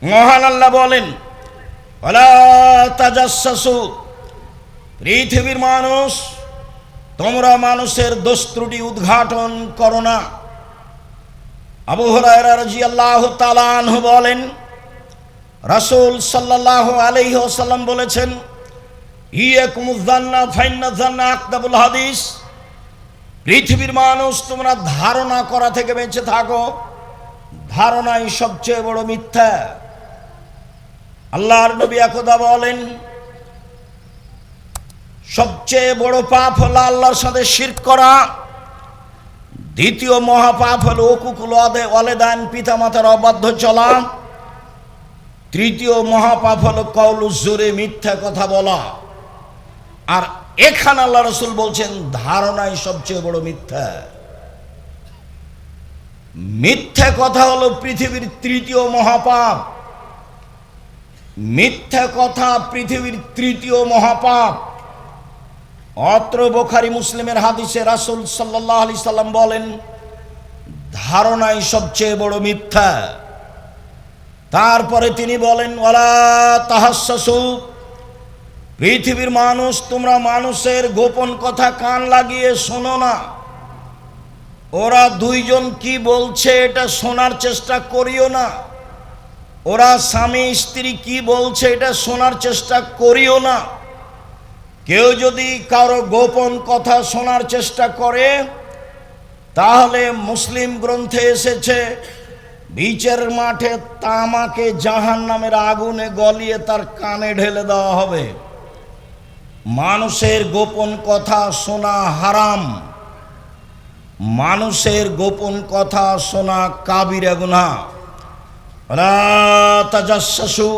মহান আল্লাহ বলেন, ওয়ালা তাজাসসু, পৃথিবীর মানুষ তোমরা মানুষের দোষ ত্রুটি উদ্ঘাটন করো না। আবু হুরায়রা রাদিয়াল্লাহু তাআলা আনহু বলেন, রাসূল সাল্লাল্লাহু আলাইহি ওয়াসাল্লাম বলেছেন, ইয়াকুমুয যান্না ফাইন্না যান্না আকদাবুল হাদিস, পৃথিবীর মানুষ তোমরা ধারণা করা থেকে বেঁচে থাকো, ধারণাই সবচেয়ে বড় মিথ্যা। আল্লাহর নবী একদা বলেন, সবচেয়ে বড় পাপ হলো আল্লাহর সাথে শিরক করা, দ্বিতীয় মহাপাপ হলো উকুকুল ওয়ালিদাইন, পিতামাতার অবাধ্য চলা, তৃতীয় মহাপাপ হলো কওলুজ জুরি, মিথ্যা কথা বলা। আর এখানে আল্লাহ রাসূল বলছেন ধারণাই সবচেয়ে বড় মিথ্যা। মিথ্যা কথা হলো পৃথিবীর তৃতীয় মহাপাপ। মিথ্যা কথা পৃথিবীর তৃতীয় মহাপাপ। অত্র বুখারী মুসলিমের হাদিসে রাসূল সাল্লাল্লাহু আলাইহি সাল্লাম বলেন, ধারণাই সবচেয়ে বড় মিথ্যা। তারপরে তিনি বলেন, ওয়ালা তাহাসসু, পৃথিবীর মানুষ তোমরা মানুষের গোপন কথা কান লাগিয়ে শোনো না। ওরা দুইজন কি বলছে এটা শোনার চেষ্টা করিও না। ওরা স্বামী স্ত্রী কি বলছে এটা শোনার চেষ্টা করিও না। কেউ যদি কারো গোপন কথা শোনার চেষ্টা করে, তাহলে মুসলিম গ্রন্থে এসেছে বিচারের মাঠে তামাকে জাহান্নামের আগুনে গলিয়ে তার কানে ঢেলে দেওয়া হবে। মানুষের গোপন কথা শোনা হারাম। মানুষের গোপন কথা শোনা কাবিরা গুনাহ। ওয়ালা তাজাসসু,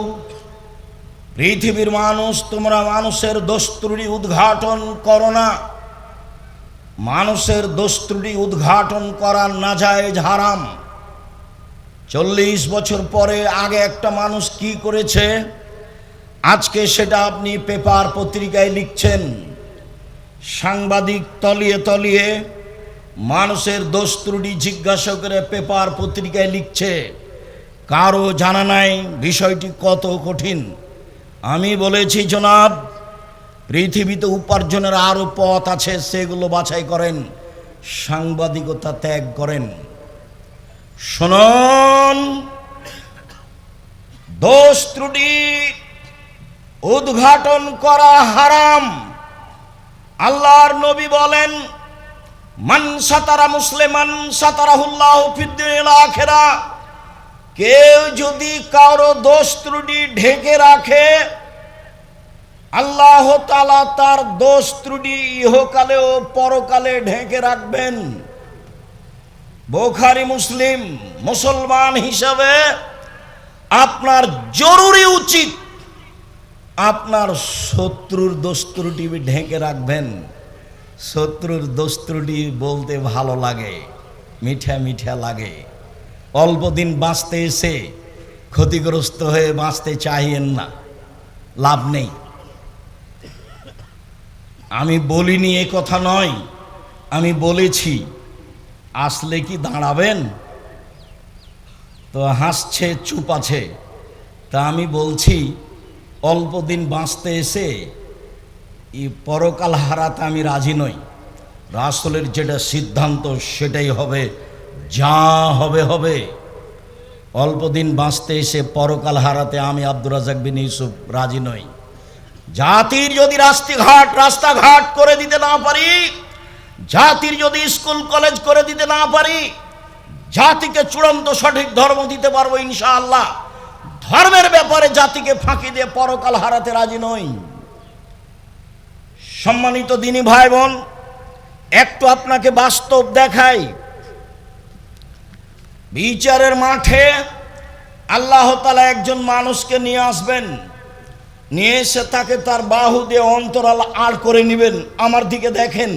পৃথিবীর মানুষ তোমরা মানুষের দোষ ত্রুটি উদ্ঘাটন করো না। মানুষের দোষ ত্রুটি উদ্ঘাটন করা নাজায়েজ, হারাম। 40 বছর পরে আগে একটা মানুষ কি করেছে, আজকে সেটা আপনি পেপার পত্রিকায় লিখছেন। সাংবাদিক তলিয়ে তলিয়ে মানুষের দোষ ত্রুটি জিজ্ঞাসা করে পেপার পত্রিকায় লিখছে। কারো জানা নাই বিষয়টি কত কঠিন। আমি বলেছি, জনাব, পৃথিবীতে উপার্জনের আরও পথ আছে, সেগুলো বাছাই করেন, সাংবাদিকতা ত্যাগ করেন। শুনুন, দোষ ত্রুটি উদ্ঘাটন করা হারাম। আল্লাহর নবী বলেন, মান সাতারা মুসলিমান সাতারাহুল্লাহু ফিদ দুনিয়াল আখিরাহ, কেউ যদি কারো দোষ ত্রুটি ঢেকে রাখে, আল্লাহ তাআলা তার দোষ ত্রুটি ইহকালে ও পরকালে ঢেকে রাখবেন। বুখারী মুসলিম। মুসলমান হিসাবে আপনার জরুরি উচিত আপনার শত্রুর দোষ ত্রুটি ঢেকে রাখবেন। শত্রুর দোষ ত্রুটি বলতে ভালো লাগে, মিঠা মিঠা লাগে। অল্প দিন বাঁচতে এসে ক্ষতিগ্রস্ত হয়ে বাঁচতে চাইয়েন না, লাভ নেই। আমি বলিনি এ কথা নয়, আমি বলেছি। আসলে কি দাঁড়াবেন? তো হাসছে, চুপ আছে। তা আমি বলছি, অল্প দিন বাঁচতে এসে পরকাল হারাতে আমি রাজি নই। রাসূলের যেটা সিদ্ধান্ত সেটাই হবে, যা হবে হবে। অল্প দিন বাঁচতে এসে পরকাল হারাতে আমি আব্দুর রাজ্জাক বিন ইউসুফ রাজি নই। জাতির যদি রাস্তাঘাট করে দিতে না পারি, জাতির যদি স্কুল কলেজ করে দিতে না পারি, জাতিকে চূড়ান্ত সঠিক ধর্ম দিতে পারবো ইনশাআল্লাহ। ধর্মের ব্যাপারে জাতিকে ফাঁকি দিয়ে পরকাল হারাতে রাজি নই। সম্মানিত দিনী ভাই বোন, একটু আপনাকে বাস্তব দেখাই। বিচারের মাঠে আল্লাহ তাআলা একজন মানুষকে নিয়ে আসবেন, নিয়ে এসে তাকে তার বাহু দিয়ে অন্তরাল আড় করে নেবেন। আমার দিকে দেখেন।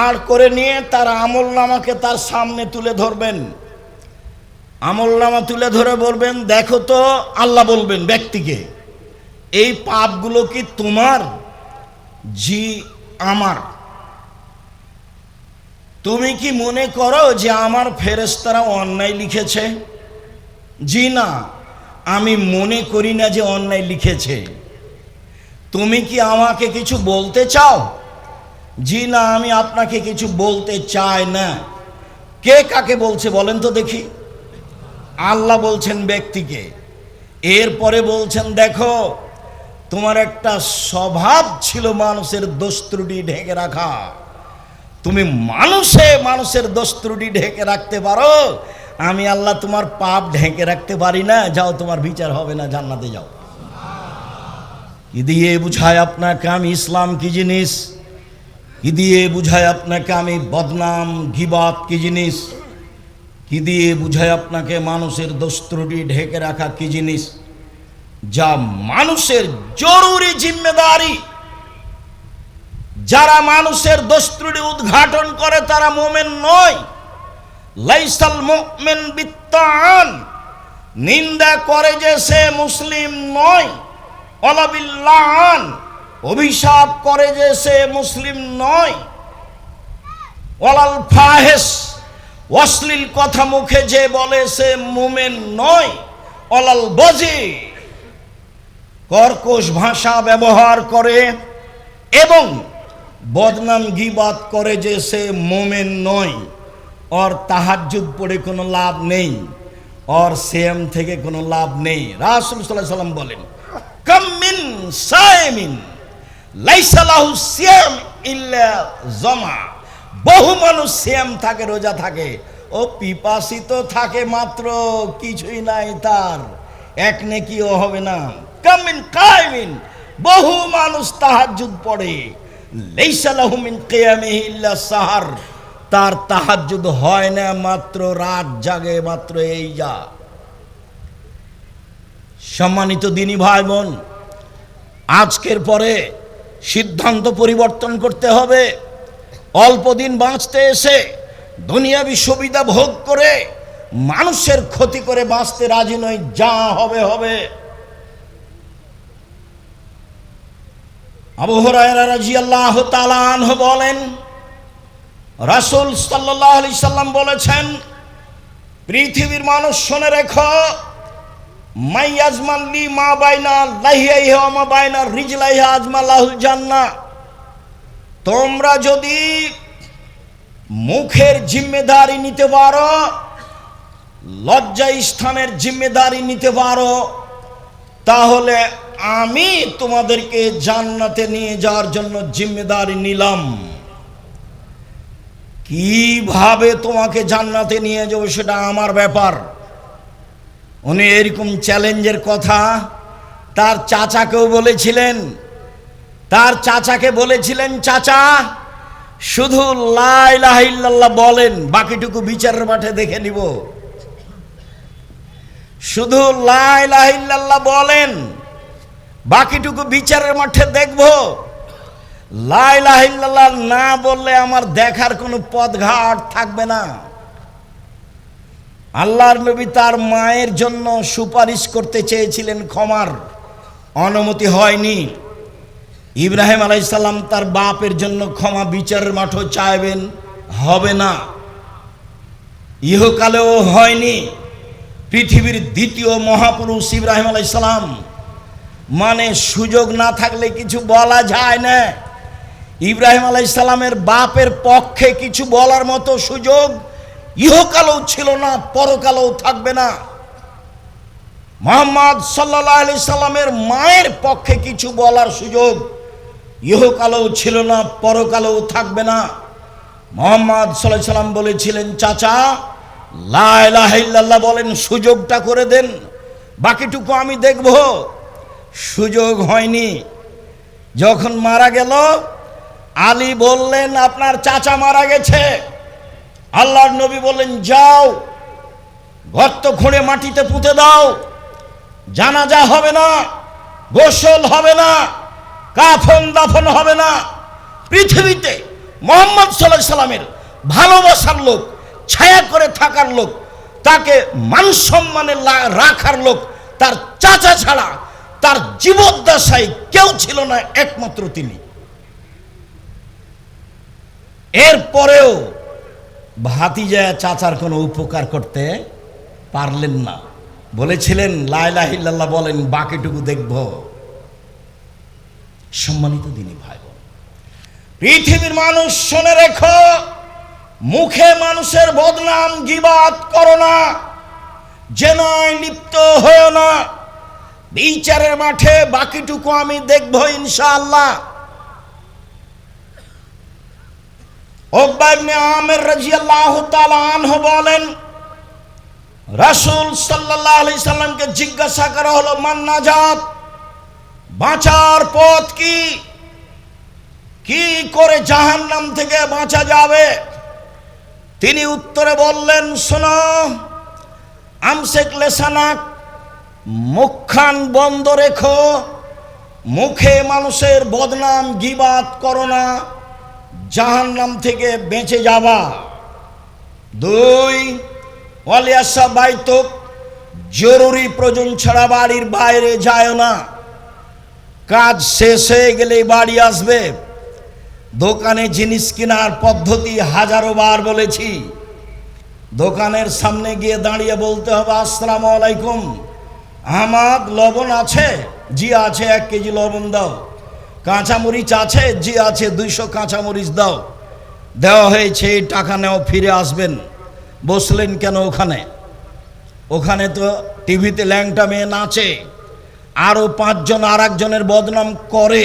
আড় করে নিয়ে তার আমলনামাকে তার সামনে তুলে ধরবেন। আমলনামা তুলে ধরে বলবেন, দেখো তো, আল্লাহ বলবেন ব্যক্তিকে, এই পাপগুলো কি তোমার? জি আমার। তুমি কি মনে করো যে আমার ফেরেশতারা অন্যায় লিখেছে? জি না, আমি মনে করি না যে অন্যায় লিখেছে। তুমি কি আমাকে কিছু বলতে চাও? জি না, আমি আপনাকে কিছু বলতে চাই না। কে কাকে বলছে বলেন তো দেখি? আল্লাহ বলছেন ব্যক্তিকে। এরপরে বলছেন, দেখো তোমার একটা স্বভাব ছিল মানুষের দোষ ত্রুটি ঢেকে রাখা। তুমি মানুষের দোষ ত্রুটি ঢেকে রাখতে পারো, আমি আল্লাহ তোমার পাপ ঢেকে রাখতে পারি না। যাও, তোমার বিচার হবে না, জান্নাতে যাও। কি দিয়ে বুঝায় আপনাকে আমি ইসলাম কি জিনিস? কি দিয়ে বুঝায় আপনাকে আমি বদনাম গীবত কি জিনিস? কি দিয়ে বুঝায় আপনাকে মানুষের দোষ ত্রুটি ঢেকে রাখা কি জিনিস? যা মানুষের জরুরি জিম্মেদারি। যারা মানুষের দোষ ত্রুটি উদ্ঘাটন করে তারা মুমিন নয়। লাইসাল মুমিন বিত্তান, নিন্দা করে যে সে মুসলিম নয়। ওয়ালা বিল্লান, অভিশাপ করে যে সে মুসলিম নয়। ওয়ালাল ফাহিশ, অশ্লীল কথা মুখে যে বলে সে মুমিন নয়। ওয়ালাল বাজি, কর্কশ ভাষা ব্যবহার করে এবং বদনাম গীবত করে যে সে মুমিন নয়। ওর তাহাজ্জুদ পড়ে কোনো লাভ নেই, ওর সিয়াম থেকে কোনো লাভ নেই। রাসূল সাল্লাল্লাহু আলাইহি ওয়াসাল্লাম বলেন, কাম মিন সাইমিন লাইসা লাহু সিয়াম ইল্লা জামা। বহু মানুষ সিয়াম থাকে, রোজা থাকে, ও পিপাসিত থাকে মাত্র, কিছুই নাই তার, এক নেকিও হবে না। কাম মিন কাইমিন, বহু মানুষ তাহাজ্জুদ পড়ে, লাইসা লাহু মিন কিয়ামিহি ইল্লা সাহার, তার তাহাজ্জুদ হয় না, মাত্র রাত জাগে, মাত্র এই যা। সম্মানিত দিনী ভাই বোন, আজকের পরে সিদ্ধান্ত পরিবর্তন করতে হবে। অল্প দিন বাঁচতে এসে দুনিয়াবি সুবিধা ভোগ করে মানুষের ক্ষতি করে বাঁচতে রাজি নই। যা হবে হবে। আবু হুরায়রা রাদিয়াল্লাহু তাআলা আনহু বলেন, রাসূল সাল্লাল্লাহু আলাইহি সাল্লাম বলেছেন, পৃথিবীর মানুষ শুনে রেখো, মাইয়াজমান লি মা বাইনা লাহিয়াইহি ওয়া মা বাইনা রিজলাইহি আজমালাহুল জান্নাহ। তোমরা যদি মুখের জিম্মেদারি নিতে পারো, লজ্জা স্থানের জিম্মেদারি নিতে পারো, তাহলে আমি তোমাদেরকে জান্নাতে নিয়ে যাওয়ার জন্য জিম্মেদারি নিলাম। কিভাবে তোমাকে জান্নাতে নিয়ে যাবো সেটা আমার ব্যাপার। উনি এরকম চ্যালেঞ্জের কথা তার চাচাকেও বলেছিলেন। তার চাচাকে বলেছিলেন, চাচা শুধু লা ইলাহা ইল্লাল্লাহ বলেন, বাকিটুকু বিচারের মাঠে দেখে নিব। শুধু লা ইলাহা ইল্লাল্লাহ বলেন, বাকিটুকু বিচারের মাঠে দেখব। লা ইলাহা ইল্লাল্লাহ না বললে আমার দেখার কোনো পথঘাট থাকবে না। আল্লাহর নবী তার মায়ের জন্য সুপারিশ করতে চেয়েছিলেন, ক্ষমার অনুমতি হয়নি। ইব্রাহিম আলাইহিস সালাম তার বাপের জন্য ক্ষমা বিচারের মাঠে চাইবেন, হবে না, ইহকালেও হয়নি। পৃথিবীর দ্বিতীয় মহাপুরুষ ইব্রাহিম আলাইহিস সালাম, মানে সুযোগ না থাকলে কিছু বলা যায় না। ইব্রাহিম আলাইহিস সালামের বাপের পক্ষে কিছু বলার মতো সুযোগ ইহকালেও ছিল না, পরকালেও থাকবে না। মুহাম্মদ সাল্লাল্লাহু আলাইহি সাল্লামের মায়ের পক্ষে কিছু বলার সুযোগ ইহকালেও ছিল না, পরকালেও থাকবে না। মুহাম্মদ সাল্লাল্লাহু আলাইহি সাল্লাম বলেছিলেন, চাচা লা ইলাহা ইল্লাল্লাহ বলেন, সুযোগটা করে দেন, বাকিটুকু আমি দেখব। সুযোগ হয়নি। যখন মারা গেল, আলী বললেন, আপনার চাচা মারা গেছে। আল্লাহর নবী বললেন, যাও গর্ত খুঁড়ে মাটিতে পুঁতে দাও, জানাজা হবে না, গোসল হবে না, কাফন দাফন হবে না। পৃথিবীতে মুহাম্মদ সাল্লাল্লাহু আলাইহি সাল্লামের ভালোবাসার লোক, ছায়া করে থাকার লোক, তাকে মান সম্মানে রাখার লোক তার চাচা ছাড়া তার জীবদ্দশায় কেউ ছিল না, একমাত্র তিনি। এরপরেও ভাতিজা চাচার কোনো উপকার করতে পারলেন না। বলেছিলেন লা ইলাহা ইল্লাল্লাহ বলেন, বাকিটুকু দেখব। সম্মানিত দিনী ভাই বোন, পৃথিবীর মানুষ শুনে রেখো, মুখে মানুষের বদনাম গীবাত করো না, জেনায় লিপ্ত হয়েও না। বিচারের মাঠে বাকিটুকু আমি দেখব ইনশাআল্লাহ। উকবা ইবনে আমির রাদিয়াল্লাহু তাআলা আনহু বলেন, রাসূল সাল্লাল্লাহু আলাইহি সাল্লামকে জিজ্ঞাসা করা হলো, মান নাজাত, বাঁচার পথ কি? কি করে জাহান্নাম থেকে বাঁচা যাবে? তিনি উত্তরে বললেন, শোনো, আমসেক লেসানাক, মুখখান বন্ধ রেখো, মুখে মানুষের বদনাম গীবাত করো না, জাহান্নাম থেকে বেঁচে যাবা। 2, ওয়ালিয়াসা বাইতুক, জরুরি প্রয়োজন ছাড়া বাড়ির বাইরে যায় না। কাজ শেষ হয়ে গেলে বাড়ি আসবে। দোকানে জিনিস কেনার পদ্ধতি হাজারো বার বলেছি। দোকানের সামনে গিয়ে দাঁড়িয়ে বলতে হবে, আসসালামু আলাইকুম, আহমদ লবণ আছে? জি আছে, 1 কেজি লবণ দাও। কাঁচামরিচ আছে? জি আছে, 200 কাঁচামরিচ দাও। দেওয়া হয়েছে, টাকা নেও, ফিরে আসবেন। বসলেন কেন ওখানে? ওখানে তো টিভিতে ল্যাংটা মেয়ে নাচে, আরও 5 জন আর একজনের বদনাম করে।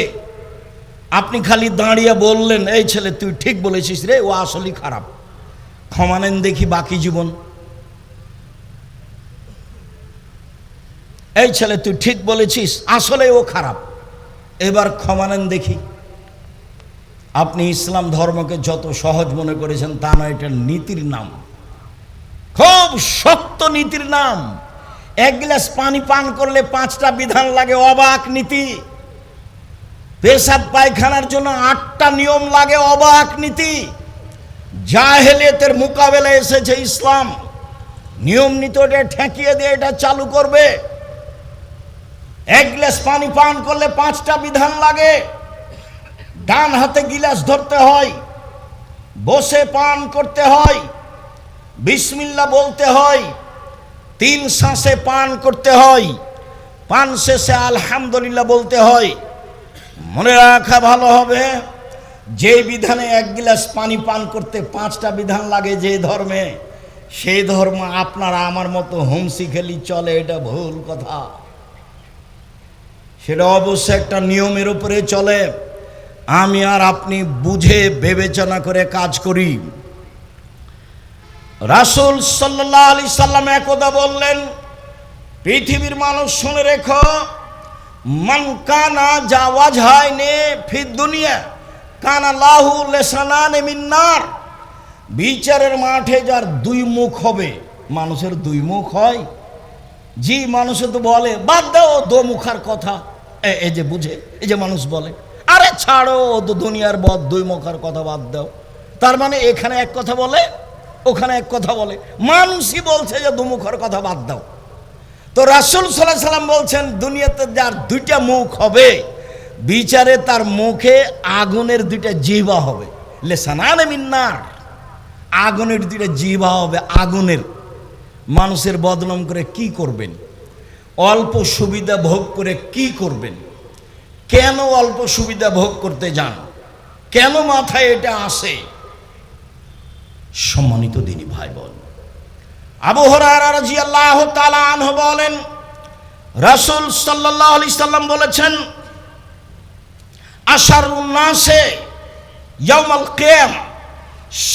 আপনি খালি দাঁড়িয়ে বললেন, এই ছেলে তুই ঠিক বলেছিস রে, ও আসলেই খারাপ, ক্ষমা নেন দেখি বাকি জীবন। এই ছেলে তুই ঠিক বলেছিস, আসলে ও খারাপ, এবার ক্ষমা নেন দেখি। আপনি ইসলাম ধর্মকে যত সহজ মনে করেছেন তা নয়, এটা নীতির নাম, খুব শক্ত নীতির নাম। 1 গ্লাস পানি পান করলে 5টা বিধান লাগে, অবাক নীতি। পেশাব পায়খানার জন্য 8টা নিয়ম লাগে, অবাক নীতি। জাহেলিয়াতের মোকাবেলায় এসেছে ইসলাম, নিয়ম নীতিটা ঠেকিয়ে দিয়ে এটা চালু করবে। 1 গ্লাস পানি পান করলে 5টা বিধান লাগে। ডান হাতে গিলাস ধরতে হয়, বসে পান করতে হয়, বিসমিল্লাহ বলতে হয়, 3 শ্বাসে পান করতে হয়, পান শেষে আলহামদুলিল্লাহ বলতে হয়। মনে রাখা ভালো হবে, যে বিধানে 1 গ্লাস পানি পান করতে 5টা বিধান লাগে যে ধর্মে, সেই ধর্ম আপনারা আমার মতো হুমসি খেলি চলে, এটা ভুল কথা। সেটা অবশ্যই একটা নিয়মের উপরে চলে। আমি আর আপনি বুঝে বিবেচনা করে কাজ করি। রাসূল সাল্লাল্লাহু আলাইহি সাল্লাম একদা বললেন, পৃথিবীর মানুষ শুনে রেখো, মান কানা জাওয়াজহাইনে ফিদ দুনিয়া কানা লাহু লিসানানে মিন নার। বিচারের মাঠে যার 2 মুখ হবে। মানুষের 2 মুখ হয়? জি, মানুষে তো বলে, বাদ দাও দোমুখার কথা, এই যে বুঝে, এই যে মানুষ বলে, আরে ছাড়ো তো দুনিয়ার বদ, 2 মুখার কথা বাদ দাও। তার মানে এখানে এক কথা বলে, ওখানে এক কথা বলে, মানুষই বলছে যে 2 মুখার কথা বাদ দাও। তো রাসূল সাল্লাল্লাহু আলাইহি সাল্লাম বলছেন, দুনিয়াতে যার 2টা মুখ হবে, বিচারে তার মুখে আগুনের 2টা জিহ্বা হবে, লিসানানে মিন নার, আগুনের 2টা জিহ্বা হবে, আগুনের। মানুষের বদনাম করে কি করবেন? অল্প সুবিধা ভোগ করে কি করবেন? কেন অল্প সুবিধা ভোগ করতে যান? কেন মাথায় এটা আসে? সম্মানিত দিনী ভাই বোন, আবু হুরায়রা রাদিয়াল্লাহু তাআলা আনহু বলেন, রাসূল সাল্লাল্লাহু আলাইহি সাল্লাম বলেছেন, আশারুন নাসে ইয়াউমাল কিয়ামা,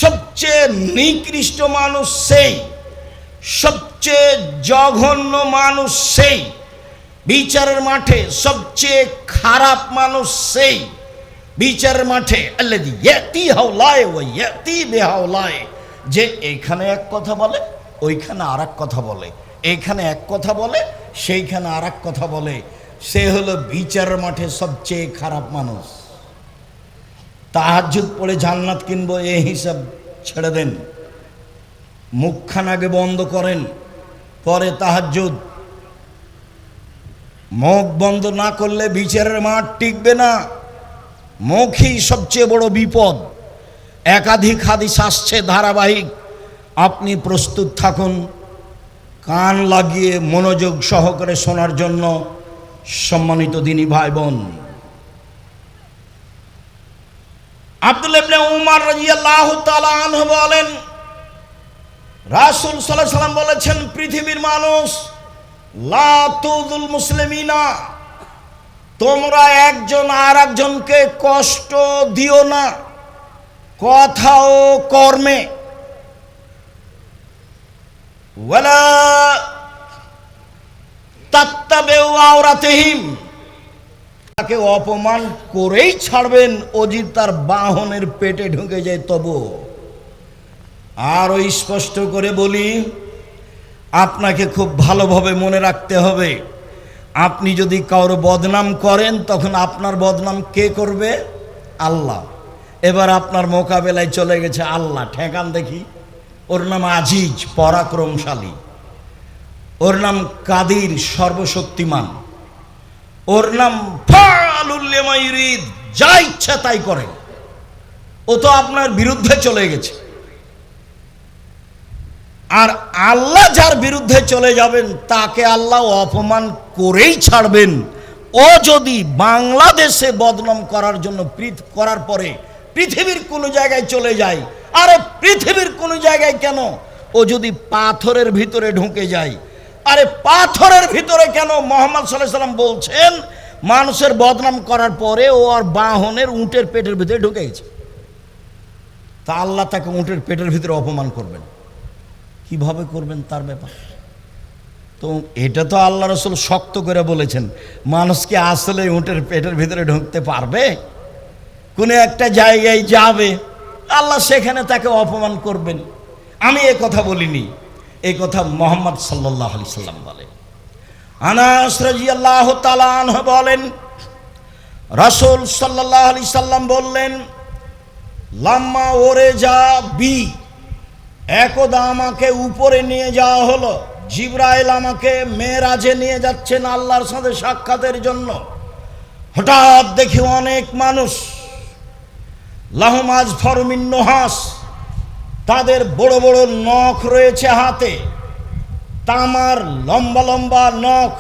সবচেয়ে নিকৃষ্ট মানুষ সেই, সবচেয়ে জঘন্য মানুষ সেই, বিচারের মাঠে সবচেয়ে খারাপ মানুষ সেই, বিচারের মাঠে আল্লাযী ইয়াতি হাওলায় ওয়া ইয়াতি বিহাওলায়, যে এখানে এক কথা বলে, ওইখানে আর এক কথা বলে, এইখানে এক কথা বলে, সেইখানে আর এক কথা বলে, সে হলো বিচারের মাঠে সবচেয়ে খারাপ মানুষ। তাহাজ্জুদ পড়ে জান্নাত কিনবো এই হিসাব ছেড়ে দেন, মুখখান আগে বন্ধ করেন, পরে তাহাজ্জুদ। মুখ বন্ধ না করলে বিচারের মাঠ টিকবে না। মুখই সবচেয়ে বড় বিপদ। একাধিক হাদিস আসছে ধারাবাহিক, আপনি প্রস্তুত থাকুন। কান লাগিয়ে মনোযোগ সহকারে শোনার জন্য সম্মানিত দিনী ভাই বোন, আব্দুল্লাহ ইবনে উমর রাদিয়াল্লাহু তাআলা আনহু বলেন, রাসূল সাল্লাল্লাহু আলাইহি সাল্লাম বলেছেন, পৃথিবীর মানুষ, লা তুযুল মুসলিমিনা, তোমরা একজন আর একজনকে কষ্ট দিও না কথা ও কর্মে, ওয়ালা তাত্তাবিউ আওরাতিহিম, তাকে অপমান করেই ছাড়বেন ও যদি তার বাহনের পেটে ঢুকে যায় তবু। আরও স্পষ্ট করে বলি, আপনাকে খুব ভালোভাবে মনে রাখতে হবে, আপনি যদি কারো বদনাম করেন তখন আপনার বদনাম কে করবে? আল্লাহ। এবার আপনার মোকাবেলায় চলে গেছে আল্লাহ, ঠেকান দেখি। ওর নাম আজিজ, পরাক্রমশালী, ওর নাম কাদির, সর্বশক্তিমান, ওর নাম ফাআলুল লিমা ইউরিদ, যা ইচ্ছা তাই করে। ও তো আপনার বিরুদ্ধে চলে গেছে। আর আল্লাহ যার বিরুদ্ধে চলে যাবেন তাকে আল্লাহ অপমান করেই ছাড়বেন। ও যদি বাংলাদেশে বদনাম করার জন্য করার পরে পৃথিবীর কোনো জায়গায় চলে যায়, আরে পৃথিবীর কোনো জায়গায় কেন, ও যদি পাথরের ভিতরে ঢুকে যায়, আরে পাথরের ভিতরে কেন? মুহাম্মদ সাল্লাল্লাহু আলাইহি সাল্লাম বলছেন, মানুষের বদনাম করার পরে ও আর বাহনের উটের পেটের ভিতরে ঢুকে গেছে, তা আল্লাহ তাকে উটের পেটের ভিতরে অপমান করবেন। কিভাবে করবেন তার ব্যাপার তো, এটা তো আল্লাহ রাসূল শক্ত করে বলেছেন। মানুষ কি আসলে উটের পেটের ভিতরে ঢুকতে পারবে? কোনো একটা জায়গায় যাবে, আল্লাহ সেখানে তাকে অপমান করবেন। আমি এ কথা বলিনি, এই কথা মুহাম্মদ সাল্লাল্লাহু আলাইহি সাল্লাম বলেন। আনাস রাদিয়াল্লাহু তাআলা আনহু বলেন, রাসূল সাল্লাল্লাহু আলাইহি সাল্লাম বললেন, লাম্মা ওরে যা বি, একদা আমাকে উপরে নিয়ে যাওয়া হলো। জিবরাইল আমাকে মেরাজে নিয়ে যাচ্ছেন আল্লাহর সাথে সাক্ষাতের জন্য। হঠাৎ দেখি অনেক মানুষ, লাহুম আজফারু মিন নুহাস, তাদের বড় বড় নখ রয়েছে হাতে, তামার লম্বা লম্বা নখ।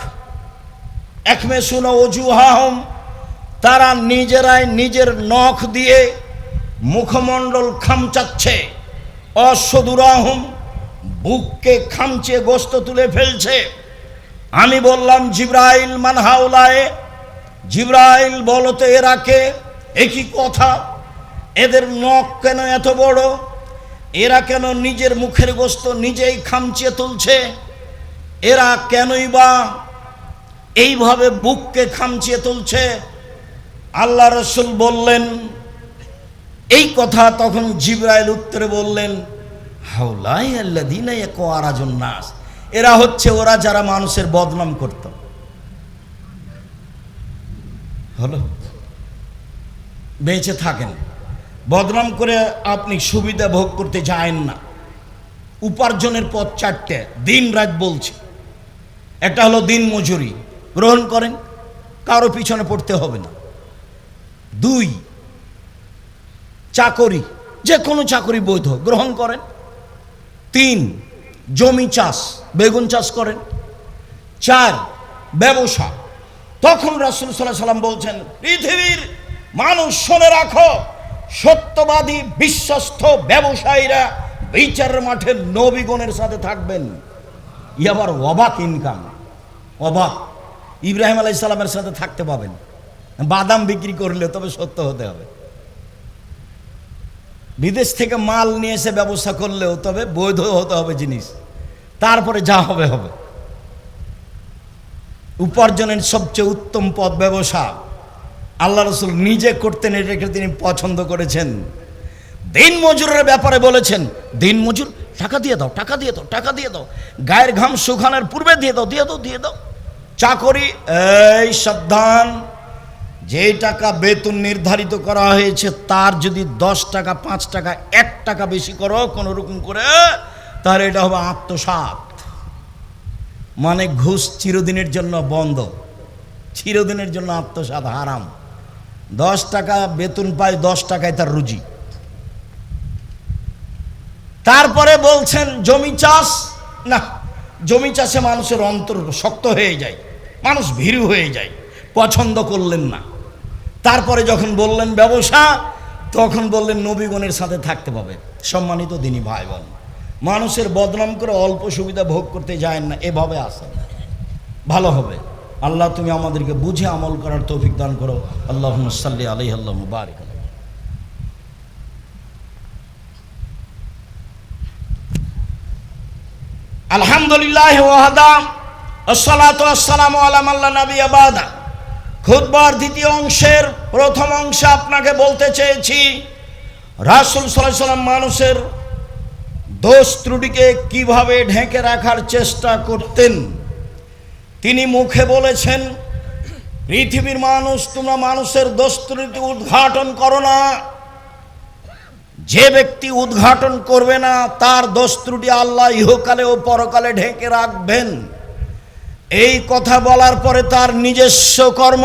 একমেসুনা ওজুহাহুম, তারা নিজেরাই নিজের নখ দিয়ে মুখমণ্ডল খামচাচ্ছে। অসদুরাহুম, বুককে খামচে গোস্ত তুলে ফেলছে। আমি বললাম, জিবরাইল মান হাউলায়ে, জিবরাইল বলতে এরা কে? একই কথা, এদের নখ কেন এত বড়? এরা কেন নিজের মুখের গোস্ত নিজেই খামচে তুলছে? এরা কেনই বা এইভাবে বুককে খামচিয়ে তুলছে? আল্লাহ রাসূল বললেন এই কথা। তখন জিবরাইল উত্তরে বললেন, হাউলাই আল্লাযীনা ইয়াকুরাজুন নাস, এরা হচ্ছে ওরা যারা মানুষের বদনাম করত। হলো, বেঁচে থাকেন, বদনাম করে আপনি সুবিধা ভোগ করতে যায়েন না। উপার্জনের পথ চারটে, দিন রাত বলছি। একটা হলো দিন মজুরি, গ্রহণ করেন, কারো পিছনে পড়তে হবে না। 2, চাকরি, যে কোনো চাকরি বৈধ, গ্রহণ করেন। 3, জমি চাষ, বেগুন চাষ করেন। 4, ব্যবসা। তখন রাসূল সাল্লাল্লাহু আলাইহি সাল্লাম বলছেন, পৃথিবীর মানুষ শুনে রাখো, সত্যবাদী বিশ্বস্ত ব্যবসায়ীরা বিচারের মাঠে নবীগণের সাথে থাকবেন। আবার অবাক ইনকাম, অবাক। ইব্রাহিম আলাইহিস সালামের সাথে থাকতে পাবেন, বাদাম বিক্রি করলে তবে সত্য হতে হবে। বিদেশ থেকে মাল নিয়ে এসে ব্যবসা করলেও তবে বৈধ হতে হবে জিনিস, তারপরে যা হবে হবে। উপার্জনের সবচেয়ে উত্তম পথ ব্যবসা। আল্লাহ রাসূল নিজে করতেন, এটাকে তিনি পছন্দ করেছেন। দিন মজুরের ব্যাপারে বলেছেন, দিন মজুর টাকা দিয়ে দাও, টাকা দিয়ে দাও, টাকা দিয়ে দাও, গায়ের ঘাম শুকানোর পূর্বে দিয়ে দাও, দিয়ে দাও, দিয়ে দাও। চাকরি, এই সাবধান, যেই টাকা বেতন নির্ধারিত করা হয়েছে তার যদি 10 টাকা, 5 টাকা, 1 টাকা বেশি করো কোনো রকম করে, তাহলে এটা হবে আত্মসাৎ। মানে ঘুষ চিরদিনের জন্য বন্ধ, চিরদিনের জন্য আত্মসাৎ হারাম। 10 টাকা বেতন পায়, 10 টাকায় তার রুজি। তারপরে বলছেন জমি চাষ, না জমি চাষে মানুষের অন্তর শক্ত হয়ে যায়, মানুষ ভীরু হয়ে যায়, পছন্দ করলেন না। তারপরে যখন বললেন ব্যবসা, তখন বললেন নবীগণের সাথে থাকতে পাবে। সম্মানিত দিনী ভাই বোন, মানুষের বদনাম করে অল্প সুবিধা ভোগ করতে যায় না, এভাবে আসেন, ভালো হবে। আল্লাহ তুমি আমাদেরকে বুঝে আমল করার তৌফিক দান করো। আল্লাহুম্মা সাল্লি আলাইহি আল্লাহুম্মা বারিক আলাইহি। আলহামদুলিল্লাহ ওয়াহদা আসসালাতু ওয়াসসালামু আলা মান লা নাবিয়্যা বাদা। খুতবার দ্বিতীয় অংশের প্রথম অংশে আপনাকে বলতে চেয়েছি রাসূল সাল্লাল্লাহু আলাইহি ওয়াসাল্লাম মানুষের দোষ ত্রুটিকে কিভাবে ঢেকে রাখার চেষ্টা করতেন। তিনি মুখে বলেছেন, পৃথিবীর মানুষ, তোমরা মানুষের দোষ ত্রুটি উদ্ঘাটন করো না। যে ব্যক্তি উদ্ঘাটন করবে না তার দোষ ত্রুটি আল্লাহ ইহকালে ও পরকালে ঢেকে রাখবেন। এই কথা বলার পরে তার নিজস্ব কর্ম,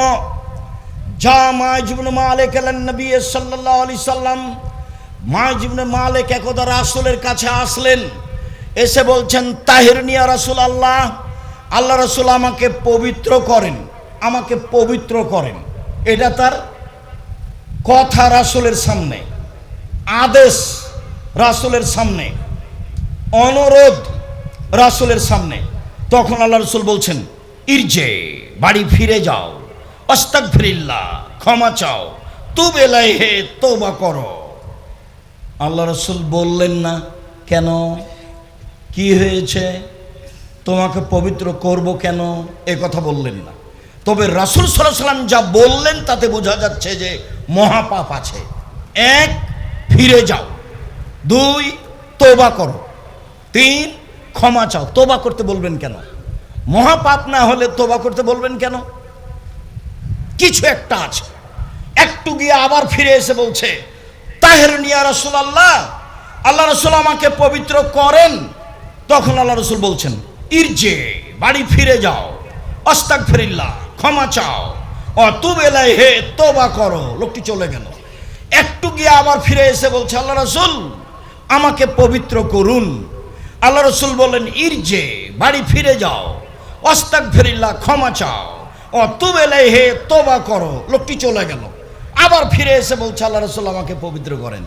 যা মাইজ ইবনে মালিক আলান নবী সাল্লাল্লাহু আলাইহি সাল্লাম, মাইজ ইবনে মালিক একদা রাসূলের কাছে আসলেন, এসে বলছেন, তাহিরনি ইয়া রাসূলুল্লাহ, আল্লাহ রাসূল আমাকে পবিত্র করেন, আমাকে পবিত্র করেন। এটা তার কথা রাসূলের সামনে, আদেশ রাসূলের সামনে, অনুরোধ রাসূলের সামনে। তখন আল্লাহ রাসূল বলছেন, ইরজে, বাড়ি ফিরে যাও, আস্তাগফিরিল্লাহ, ক্ষমা চাও, তুব ইলাইহি, তওবা করো। আল্লাহ রাসূল বললেন না, কেন, কি হয়েছে, তোমাকে পবিত্র করব কেন, এ কথা বললেন না। তবে রাসূল সাল্লাল্লাহু আলাইহি সাল্লাম যা বললেন তাতে বোঝা যাচ্ছে যে মহাপাপ আছে। এক, ফিরে যাও, দুই, তওবা করো, তিন, ক্ষমা চাও। তওবা করতে বলবেন কেন? মহাপাপ না হলে তওবা করতে বলবেন কেন? কিছু একটা আছে। একটু গিয়ে আবার ফিরে এসে বলছে, তাহিরনি ইয়া রাসূলুল্লাহ, আল্লাহ রাসূল আমাকে পবিত্র করেন। তখন আল্লাহ রাসূল বলছেন, ইরজে, বাড়ি ফিরে যাও, আস্তাগফিরিল্লাহ, ক্ষমা চাও, ও তুব ইলাইহি, তওবা করো। লোকটি চলে গেল। একটু গিয়ে আবার ফিরে এসে বলছে, আল্লাহ রাসূল আমাকে পবিত্র করুন। আল্লাহ রাসূল বললেন, ইরজে, বাড়ি ফিরে যাও, আস্তাগফিরিল্লাহ, ক্ষমা চাও, ও তুব ইলাইহি, তওবা করো। লোকটি চলে গেল। আবার ফিরে এসে বলছে, আল্লাহ রাসূল আমাকে পবিত্র করেন।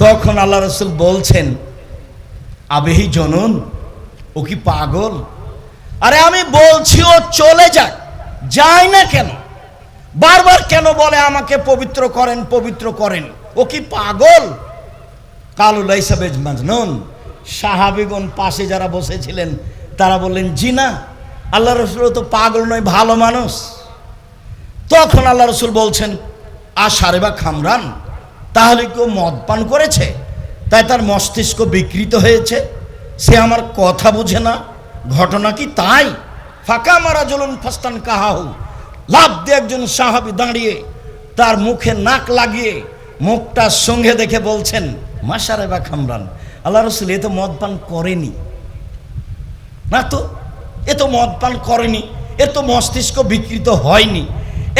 তখন আল্লাহ রাসূল বলছেন, আবেহি জনন, ও কি পাগল? আরে আমি বলছি ও চলে যাক, যায় না কেন? বারবার কেন বলে আমাকে পবিত্র করেন, পবিত্র করেন? ও কি পাগল? কালু লাইসা বিমাজনুন। সাহাবীগণ পাশে যারা বসেছিলেন তারা বললেন, জি না, আল্লাহ রাসূল তো পাগল নয়, ভালো মানুষ। তখন আল্লাহ রাসূল বলছেন, আশারে বা খামরান, তাহলে কেউ মদ পান করেছে, তাই তার মস্তিষ্ক বিকৃত হয়েছে, সে আমার কথা বুঝে না। ঘটনা কি তাই? ফাঁকা মারা জলুন ফাস্তান কাহাহু, লাভ দিয়ে একজন সাহাবী দাঁড়িয়ে তার মুখে নাক লাগিয়ে মুখটা সঙ্গে দেখে বলছেন, মাশারে বা খামরান, আল্লাহ রাসূল এ তো মদ পান করেনি, না তো, এ তো মদ পান করেনি, এ তো মস্তিষ্ক বিকৃত হয়নি।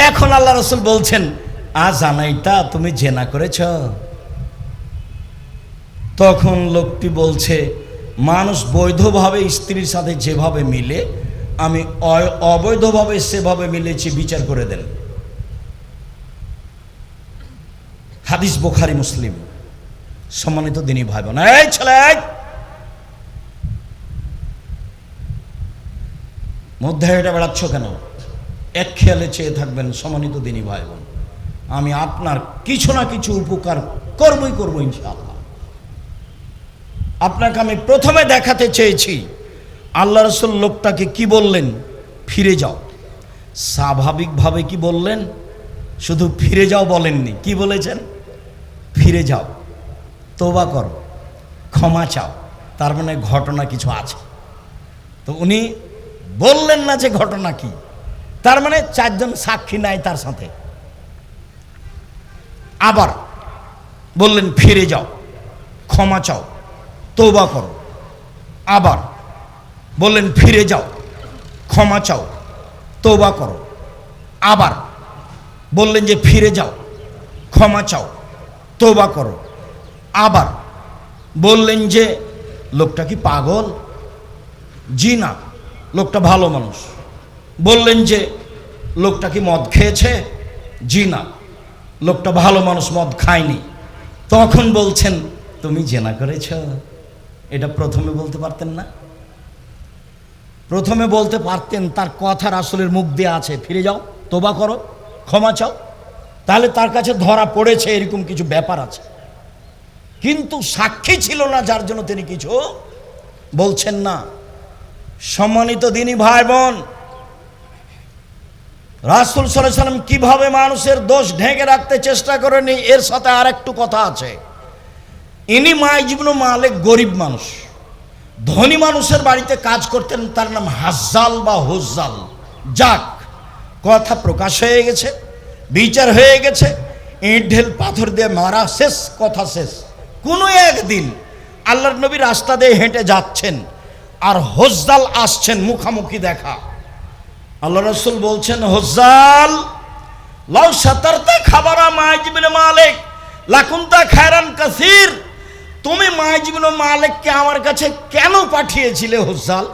এখন আল্লাহ রাসূল বলছেন, জানাইতা তুমি জেনা করেছ? তখন লোকটি বলছে, মানুষ বৈধভাবে স্ত্রীর সাথে যেভাবে মিলে আমি অবৈধভাবে সেভাবে মিলেছি, বিচার করে দেন। হাদিস বুখারী মুসলিম। সম্মানিত দিনী ভাই বোন, এই ছেলে মধ্যে এটা বেড়াচ্ছ কেন? এক খেয়ালে চেয়ে থাকবেন। সম্মানিত দিনী ভাই বোন, আমি আপনার কিছু না কিছু উপকার করবই করবো ইনশাআল্লাহ। আপনাকে আমি প্রথমে দেখাতে চেয়েছি আল্লাহ রাসূল লোকটাকে কি বললেন, ফিরে যাও। স্বাভাবিকভাবে কি বললেন? শুধু ফিরে যাও বলেননি, কি বলেছেন? ফিরে যাও, তওবা করো, ক্ষমা চাও। তার মানে ঘটনা কিছু আছে। তো উনি বললেন না যে ঘটনা কি, তার মানে চারজন সাক্ষী নাই তার সাথে। আবার বললেন ফিরে যাও, ক্ষমা চাও, তওবা করো। আবার বললেন ফিরে যাও, ক্ষমা চাও, তওবা করো। আবার বললেন যে ফিরে যাও, ক্ষমা চাও, তওবা করো। আবার বললেন যে লোকটা কি পাগল? জি না, লোকটা ভালো মানুষ। বললেন যে লোকটা কি মদ খেয়েছে? জি না, লোকটা ভালো মানুষ, মদ খায়নি। তখন বলছেন তুমি জেনা করেছ। এটা প্রথমে বলতে পারতেন না? প্রথমে বলতে পারতেন, তার কথা রাসূলের মুখ দিয়ে আছে, ফিরে যাও, তোবা করো, ক্ষমা চাও, তাহলে তার কাছে ধরা পড়েছে এরকম কিছু ব্যাপার আছে। কিন্তু সাক্ষী ছিল না, যার জন্য তিনি কিছু বলছেন না। সম্মানিত দিনী ভাই বোন, রাসূল সাল্লাল্লাহু আলাইহি ওয়াসাল্লাম কিভাবে মানুষের দোষ ঢেকে রাখতে চেষ্টা করেনি, এর সাথে আর একটু কথা আছে। ইনি মাইজ ইবনে মালিক গরিব মানুষ, ধনী মানুষের বাড়িতে কাজ করতেন, তার নাম হাজ্জাল বা হুজ্জাল। যাক, কথা প্রকাশ হয়ে গেছে, বিচার হয়ে গেছে, ইট ঢেল পাথর দিয়ে মারা শেষ, কথা শেষ। কোনো একদিন আল্লাহর নবী রাস্তা দিয়ে হেঁটে যাচ্ছেন, আর হুজ্জাল আসছেন, মুখামুখি দেখা। আল্লাহ রাসূল বলছেন, হুজ্জাল লাউ সাতারতা খাবারা মাইজ ইবনে মালিক লাকুনতা খায়রান কাসীর। তুমি মাইজ ইবনে মালিককে আমার কাছে কেন পাঠিয়েছিলে হুজ্জাল?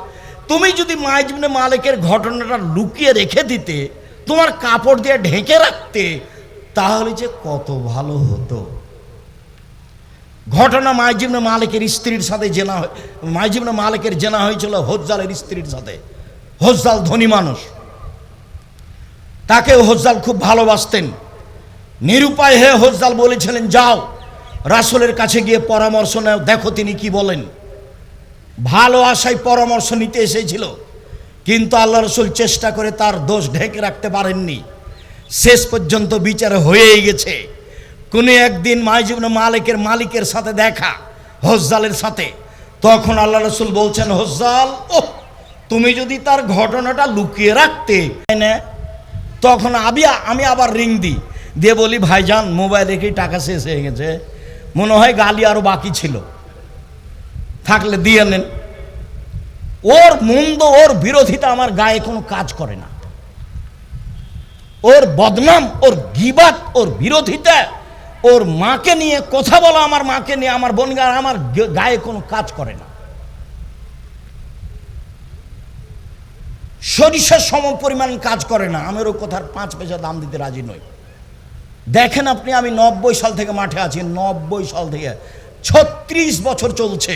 তুমি যদি মাইজ ইবনে মালিকের ঘটনাটা লুকিয়ে রেখে দিতে, তোমার কাপড় দিয়ে ঢেকে রাখতে, তাহলে যে কত ভালো হতো। ঘটনা মাইজ ইবনে মালিকের স্ত্রীর সাথে জেনা, মাইজ ইবনে মালিকের জেনা হয়েছিল হুজ্জালের স্ত্রীর সাথে। হুজ্জাল ধনী মানুষ, তাকে হুজ্জাল খুব ভালোবাসতেন। নিরুপায় হয়ে হুজ্জাল বলেছিলেন, যাও রাসূলের কাছে গিয়ে পরামর্শ নাও, দেখো তিনি কি বলেন। ভালো আশায় পরামর্শ নিতে এসেছিল, কিন্তু আল্লাহ রাসূল চেষ্টা করে তার দোষ ঢেকে রাখতে পারেননি। শেষ পর্যন্ত বিচার হয়েই গেছে। কোনো একদিন মাইজ ইবনে মালিকের মালিকের সাথে দেখা, হুজ্জালের সাথে। তখন আল্লাহ রাসূল বলছেন, হুজ্জাল, ও তুমি যদি তার ঘটনাটা লুকিয়ে রাখতে না। তখন আমি আবার রিং দিই, দিয়ে বলি, ভাইজান মোবাইল রেখেই টাকা শেষ হয়ে গেছে, মনে হয় গালি আরো বাকি ছিল, থাকলে দিয়ে নেন। ওর মন্দ, ওর বিরোধিতা আমার গায়ে কোনো কাজ করে না। ওর বদনাম, ওর গীবাত, ওর বিরোধিতা, ওর মাকে নিয়ে কথা বলা, আমার মাকে নিয়ে, আমার বোনগার, আমার গায়ে কোনো কাজ করে না। সরিষার সম পরিমাণ কাজ করে না। আমি ওর কথার 5 পয়সা দাম দিতে রাজি নই। দেখেন আপনি, আমি 90 সাল থেকে মাঠে আছি, 90 সাল থেকে 36 বছর চলছে।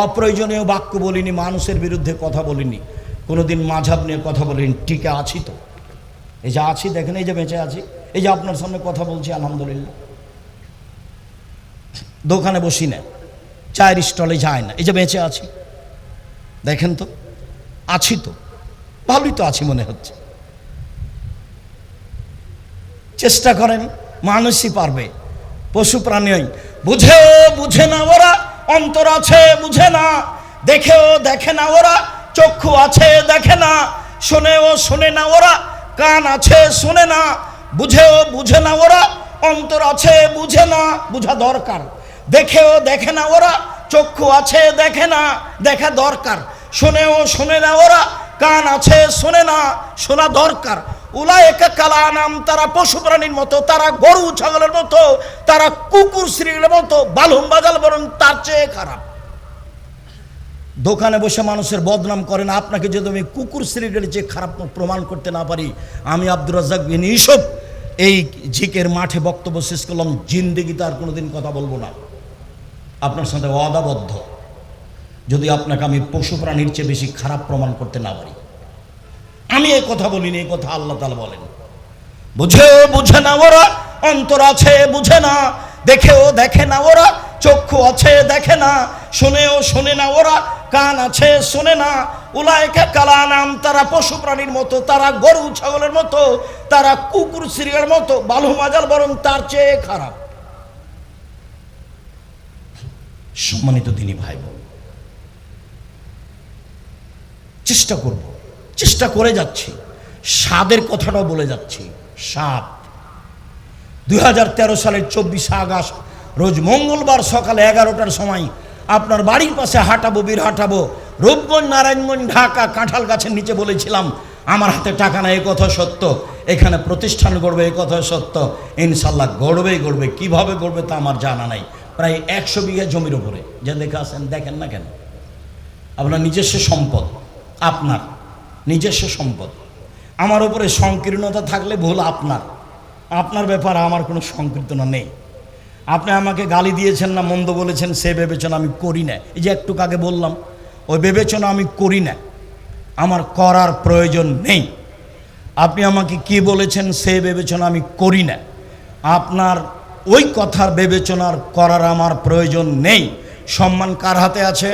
অপ্রয়োজনীয় বাক্য বলিনি, মানুষের বিরুদ্ধে কথা বলিনি, কোনোদিন মাঝহাব নিয়ে কথা বলিনি। টিকে আছি তো, এই যে আছি, দেখেন এই যে বেঁচে আছি, এই যে আপনার সামনে কথা বলছি, আলহামদুলিল্লাহ। দোকানে বসি না, চায়ের স্টলে যায় না, এই যে বেঁচে আছি, দেখেন তো, আছি তো, ভালোই তো আছি মনে হচ্ছে। চেষ্টা করেন, মানুষই পারবে, পশু প্রাণী বুঝেও বুঝে না ওরা, অন্তর আছে বুঝে না, দেখেও দেখে না ওরা, চক্ষু আছে দেখে না, শোনেও শোনে না ওরা, কান আছে শোনে না, বুঝেও বুঝে না ওরা, অন্তর আছে বুঝে না, বুঝা দরকার। দেখেও দেখে না ওরা, চক্ষু আছে দেখে না, দেখা দরকার। শোনেও শোনে না ওরা, কান আছে শোনে না, শোনা দরকার। উলায়েকা কালানাম, তারা পশু প্রাণীর মতো, তারা গরু ছাগলের মতো, তারা কুকুর শ্রীর মতো, বালুম বাজাল বরং তার চেয়ে খারাপ। দোকানে বসে মানুষের বদনাম করেন, আপনাকে যদি আমি কুকুর শ্রীর চেয়ে খারাপ প্রমাণ করতে না পারি, আমি আব্দুর রাজ্জাক বিন ইউসুফ এই ঝিকের মাঠে বক্তব্য শেষ করলাম, জিন্দেগিতে আর কোনোদিন কথা বলবো না। আপনার সাথে ওয়াদাবদ্ধ, যদি আপনাকে আমি পশু প্রাণীর চেয়ে বেশি খারাপ প্রমাণ করতে না পারি। আমি এই কথা বলিনি, এই কথা আল্লাহ তাআলা বলেন। বুঝেও বুঝে না ওরা, অন্তর আছে বুঝে না, দেখেও দেখে না ওরা, চক্ষু আছে দেখে না, শোনেও শোনে না ওরা, কান আছে শোনে না। উলায়েকা কালানাম, তারা পশু প্রাণীর মতো, তারা গরু ছাগলের মতো, তারা কুকুর শ্রীর মতো, বালু মাজাল বরং তার চেয়ে খারাপ। সম্মানিত দিনী ভাই বোন, চেষ্টা করব, চেষ্টা করে যাচ্ছি, স্বাদের কথাটাও বলে যাচ্ছি। স্বাদ 2013 সালের 24 আগস্ট রোজ মঙ্গলবার সকালে 11টার সময় আপনার বাড়ির পাশে হাঁটাবো, বীর হাঁটাবো, রূপগঞ্জ, নারায়ণগঞ্জ, ঢাকা, কাঁঠাল গাছের নিচে বলেছিলাম আমার হাতে টাকা নাই, এ কথা সত্য। এখানে প্রতিষ্ঠান গড়বে, এ কথা সত্য। ইনশাল্লাহ গড়বেই গড়বে, কিভাবে গড়বে তা আমার জানা নাই। প্রায় 100 বিঘা জমির উপরে, যে দেখে আসেন, দেখেন না কেন? আপনার নিজস্ব সম্পদ, আপনার নিজস্ব সম্পদ। আমার উপরে সংকীর্ণতা থাকলে ভুল আপনার, আপনার ব্যাপারে আমার কোনো সংকীর্ণতা নেই। আপনি আমাকে গালি দিয়েছেন না, মন্দ বলেছেন, সে বিবেচনা আমি করি না। এই যে একটু আগে বললাম, ওই বিবেচনা আমি করি না, আমার করার প্রয়োজন নেই। আপনি আমাকে কি বলেছেন সে বিবেচনা আমি করি না, আপনার ওই কথার বিবেচনার করার আমার প্রয়োজন নেই। সম্মান কার হাতে আছে?